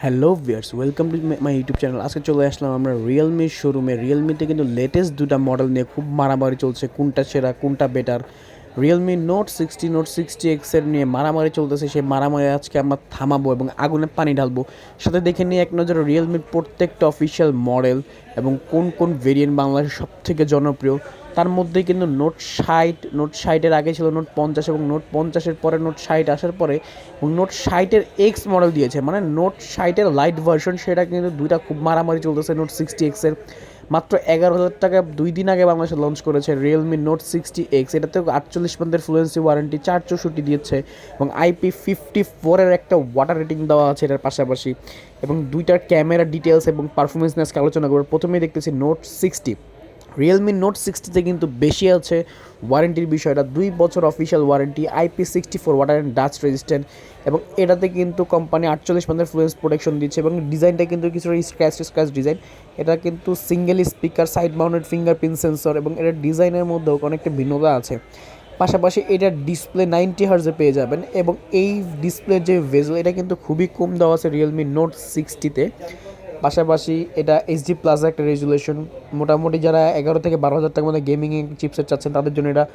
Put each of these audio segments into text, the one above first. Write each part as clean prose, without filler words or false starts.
Hello viewers, welcome to my YouTube channel. আজকে চলে আসলাম আমরা রিয়েলমির শোরুমে। রিয়েলমিতে কিন্তু লেটেস্ট দুটা মডেল নিয়ে খুব মারামারি চলছে, কোনটা সেরা কোনটা বেটার। রিয়েলমি নোট 60 এক্সের নিয়ে মারামারি চলতেছে, সেই মারামারি আজকে আমরা থামাবো এবং আগুনে পানি ঢালবো। সাথে দেখে নিয়ে এক নজরে রিয়েলমির প্রত্যেকটা অফিসিয়াল মডেল এবং কোন কোন ভেরিয়েন্ট বাংলাদেশের সবথেকে জনপ্রিয়। তার মধ্যে কিন্তু নোট 60-এর আগে ছিল নোট 50 এবং নোট 50-এর পরে নোট 60 আসার পরে এবং নোট 60-এর এক্স মডেল দিয়েছে, মানে নোট 60-এর লাইট ভার্সন, সেটা কিন্তু দুইটা খুব মারামারি চলতেছে। নোট 60 এক্সের মাত্র 11,000 টাকা 2 দিন আগে বাংলাদেশে লঞ্চ করেছে রিয়েলমি নোট 60 এক্স। এটাতে 48 ফ্লুয়েন্সি ওয়ারেন্টি, 464 দিয়েছে এবং IP54-এর একটা ওয়াটার রেটিং দেওয়া আছে এটার পাশাপাশি। এবং দুইটার ক্যামেরা ডিটেলস এবং পারফরমেন্স নিয়ে আজকে আলোচনা করবো। প্রথমেই দেখতেছি নোট 60। রিয়েলমি নোট 60-তে কিন্তু বেশি আছে ওয়ারেন্টির বিষয়টা, 2 বছর official warranty, IP64 water and dust resistant. এবং এটাতে কিন্তু কোম্পানি 48 ফ্লুয়েন্স প্রোটেকশন দিচ্ছে এবং ডিজাইনটা কিন্তু কিছুটা স্ক্র্যাচ ডিজাইন। এটা কিন্তু single speaker, side mounted fingerprint sensor এবং এটার ডিজাইনের মধ্যেও অনেকটা ভিন্নতা আছে। পাশাপাশি এটার ডিসপ্লে 90 হার্জে পেয়ে যাবেন এবং এই ডিসপ্লের যে ভেজেল এটা কিন্তু খুবই কম দেওয়া আছে রিয়েলমি নোট 60-তে। পাশাপাশি এটা এইচডি প্লাস একটা রেজুলেশন, মোটামুটি যারা 11 থেকে 12 হাজার টাকার মধ্যে গেমিং চিপসেট চাচ্ছেন তাদের জন্য এটা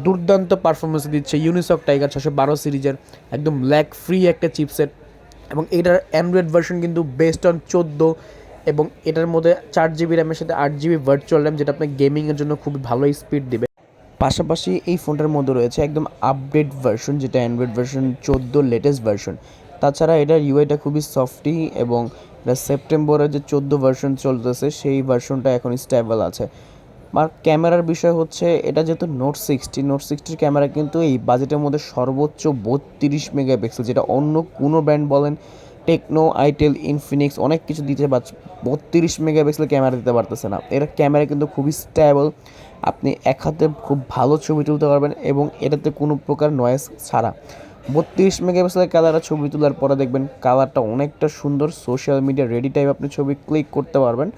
দুর্দান্ত পারফরমেন্স দিচ্ছে। ইউনিসক টাইগার 612 সিরিজের একদম ল্যাগ ফ্রি একটা চিপসেট এবং এটার অ্যান্ড্রয়েড ভার্সন কিন্তু বেস্ট অন 14 এবং এটার মধ্যে 4 জিবি র্যামের সাথে 8 জিবি ভার্চুয়াল র্যাম, যেটা আপনার গেমিংয়ের জন্য খুবই ভালো স্পিড দেবে। পাশাপাশি এই ফোনটার মধ্যে রয়েছে একদম আপডেট ভার্সন, যেটা অ্যান্ড্রয়েড ভার্সন 14 লেটেস্ট ভার্সন। তাছাড়া এটার ইউআইটা খুবই সফটি এবং এটা সেপ্টেম্বরের যে 14 ভার্সন চলতেছে সেই ভার্সনটা এখন স্টেবল আছে। আর ক্যামেরার বিষয় হচ্ছে, এটা যেহেতু নোট 60-এর ক্যামেরা কিন্তু এই বাজেটের মধ্যে সর্বোচ্চ 32 মেগাপিক্সেল, যেটা অন্য কোনো ব্র্যান্ড বলেন টেকনো, আইটেল, ইনফিনিক্স অনেক কিছু দিতে পারছে, 32 মেগাপিক্সেল ক্যামেরা দিতে পারতেছে না। এর ক্যামেরা কিন্তু খুবই স্টেবল, আপনি এক হাতে খুব ভালো ছবি তুলতে পারবেন এবং এটাতে কোনো প্রকার নয়েজ ছাড়া। 32 মেগাপিক্সেলের কালারটা ছবি তোলার পরে দেখবেন কালারটা অনেকটা সুন্দর, সোশ্যাল মিডিয়া রেডি টাইপ আপনি ছবি ক্লিক করতে পারবেন।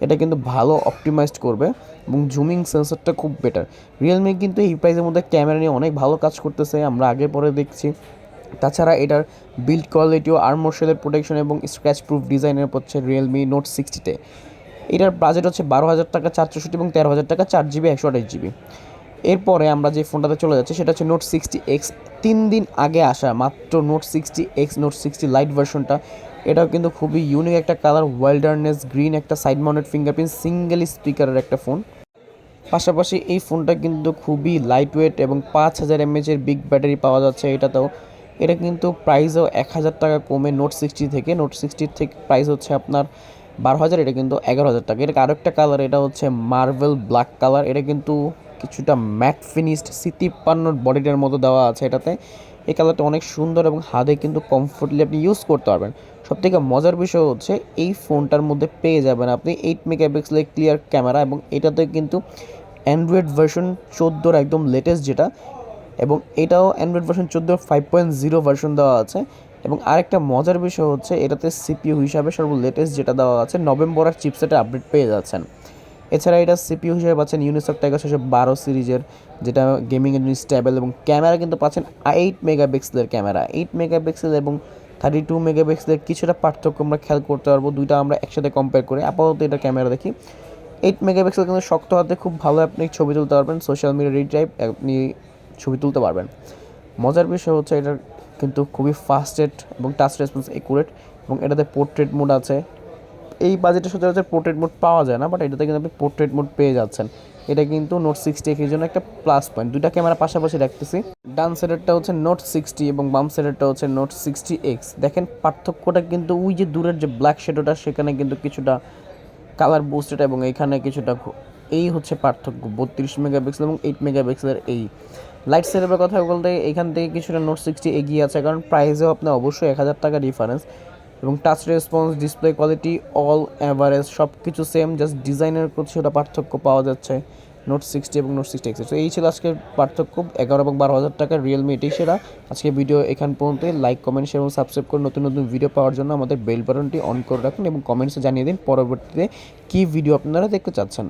এটা কিন্তু ভালো অপটিমাইজড করবে এবং জুমিং সেন্সরটা খুব বেটার। রিয়েলমি কিন্তু এই প্রাইসের মধ্যে ক্যামেরা নিয়ে অনেক ভালো কাজ করতেছে, আমরা আগে পরে দেখছি। তাছাড়া এটার বিল্ড কোয়ালিটিও আর্মোর প্রোটেকশন এবং স্ক্র্যাচ প্রুফ ডিজাইনের হচ্ছে রিয়েলমি নোট 60-তে। এটার বাজেট হচ্ছে 12,000 টাকা 464 এবং 13,000 টাকা 4 জিবি 128 জিবি। এরপরে আমরা যে ফোনটাতে চলে যাচ্ছি সেটা হচ্ছে নোট 60 এক্স। 3 দিন আগে আসা মাত্র নোট 60 এক্স, নোট 60 লাইট ভার্সনটা। এটাও কিন্তু খুবই ইউনিক একটা কালার, ওয়াইল্ডারনেস গ্রিন, একটা সাইড মাউন্টেড ফিঙ্গারপ্রিন্ট, সিঙ্গেল স্পিকারের একটা ফোন। পাশাপাশি এই ফোনটা কিন্তু খুবই লাইট ওয়েট এবং 5,000 এমএচের বিগ ব্যাটারি পাওয়া যাচ্ছে এটাতেও। এটা কিন্তু প্রাইসও 1,000 টাকা কমে নোট 60 থেকে প্রাইস হচ্ছে আপনার 12,000, এটা কিন্তু 11,000 টাকা। এটা আরেকটা কালার, এটা হচ্ছে মার্বেল ব্ল্যাক কালার। এটা কিন্তু কিছুটা ম্যাট ফিনিশড C53 বডিটার মতো দেওয়া আছে এটাতে। এই কালারটা অনেক সুন্দর এবং হাতে কিন্তু কমফোর্টলি আপনি ইউজ করতে পারবেন। সবথেকে মজার বিষয় হচ্ছে এই ফোনটার মধ্যে পেয়ে যাবেন আপনি 8 মেগাপিক্সেলের ক্লিয়ার ক্যামেরা এবং এটাতে কিন্তু অ্যান্ড্রয়েড ভার্সন 14 একদম লেটেস্ট যেটা, এবং এটাও অ্যান্ড্রয়েড ভার্সন 14 5.0 ভার্সন দেওয়া আছে। এবং আরেকটা মজার বিষয় হচ্ছে এটাতে সিপিইউ হিসাবে লেটেস্ট যেটা দেওয়া আছে নভেম্বর আর চিপসেটে আপডেট পেয়ে যাচ্ছেন। এছাড়া এটা সিপিইউ হিসেবে পাচ্ছেন ইউনিসক টাইগার 612 সিরিজের, যেটা গেমিংয়ের জন্য স্টেবল। এবং ক্যামেরা কিন্তু পাচ্ছেন 8 মেগাপিক্সেলের ক্যামেরা, 8 মেগাপিক্সেল এবং 32 মেগাপিক্সেলের কিছুটা পার্থক্য আমরা খেয়াল করতে পারবো দুইটা আমরা একসাথে কম্পেয়ার করে। আপাতত এটা ক্যামেরা দেখি, 8 মেগাপিক্সেল কিন্তু শক্ত হাতে খুব ভালো আপনি ছবি তুলতে পারবেন, সোশ্যাল মিডিয়া রেডি টাইপ আপনি ছবি তুলতে পারবেন। মজার বিষয় হচ্ছে এটার কিন্তু খুবই ফাস্টেড এবং টাচ রেসপন্স একুরেট এবং এটাতে পোর্ট্রেট মোড আছে। এই বাজেটে সচরাচর পোর্ট্রেট মোড পাওয়া যায় না, বাট এটাতে কিন্তু আপনি পোর্ট্রেট মোড পেয়ে যাচ্ছেন। এটা কিন্তু নোট 60 এর জন্য একটা প্লাস পয়েন্ট। দুইটা ক্যামেরা পাশাপাশি রাখতেছি, ডান সাইডেরটা হচ্ছে নোট 60 এবং বাম সাইডেরটা হচ্ছে নোট 60 এক্স। দেখেন পার্থক্যটা কিন্তু ওই যে দূরের যে ব্ল্যাক শেডোটা সেখানে কিন্তু কিছুটা কালার বুস্টেড এবং এইখানে কিছুটা এই হচ্ছে পার্থক্য, 32 মেগাপিক্সেল এবং 8 মেগাপিক্সেলের। এই লাইট সেটআপের কথা বলতে এইখান থেকে কিছুটা নোট 60 এগিয়ে আছে, কারণ প্রাইসেও আপনার অবশ্যই 1,000 টাকা ডিফারেন্স। এবং touch response, display quality, all average সব কিছু সেম, জাস্ট ডিজাইনের কিছুটা পার্থক্য পাওয়া যাচ্ছে নোট 60 এবং নোট 60 এক্স। তো এই ছিল আজকের পার্থক্য, 11 এবং 12,000 টাকার রিয়েলমি এটাই সেরা। আজকে ভিডিও এখান পর্যন্ত। লাইক, কমেন্ট, শেয়ার এবং সাবস্ক্রাইব করে নতুন নতুন ভিডিও পাওয়ার জন্য আমাদের বেল বাটনটি অন করে রাখুন এবং কমেন্টসে জানিয়ে দিন পরবর্তীতে কী ভিডিও আপনারা দেখতে চাচ্ছেন।